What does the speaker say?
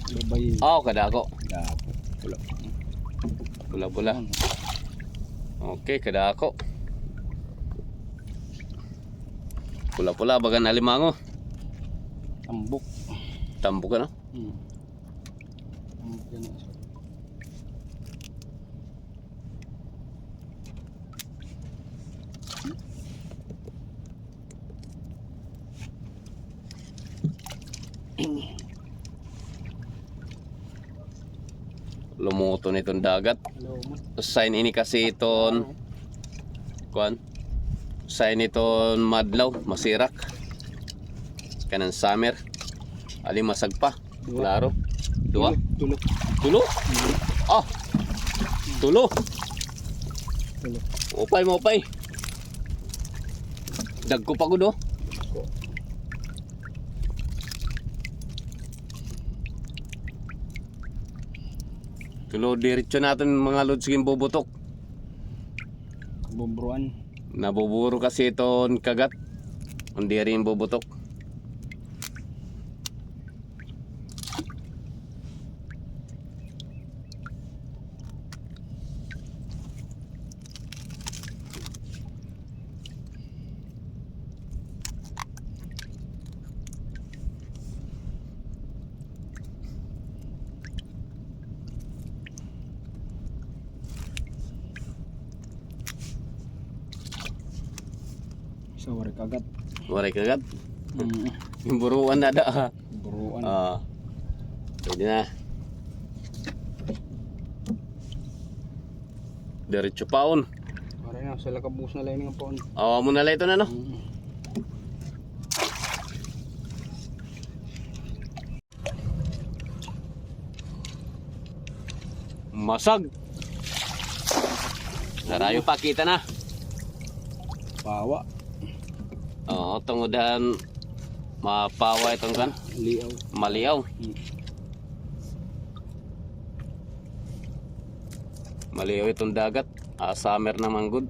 Gabay. Oh, kadako. Dako. Pula. Pula-pula. Okay, kadako. Pula-pula bagan alimango. Tambok. Tambok ka no? Tambok yan. Lumuto nitong dagat. Sign ini kasi iton kuan. Sign iton madlaw, masirak. Kanang summer. Ali masagpa. Klaro. Dua. Tulo. Tulo? Ah. Tulo. Tulo. Mopay. Dagko pa gud oh. Tulo diretso natin mga lods king bubutok. Bubruan. Nabuburo kasi iton kagat. Hindi rin bubutok. Sa warik agad. Waray kagat. Yung buruan na da. Buruan. Pwede na. Diretso paon. Para na sila kabus na lang ng paon. Awa mo na lang ito na no. Masag. Narayo pa kita na. Pawa. Oo, tungodan mapawa itong kan. Liaw. Maliaw. Maliaw itong dagat. Summer naman good.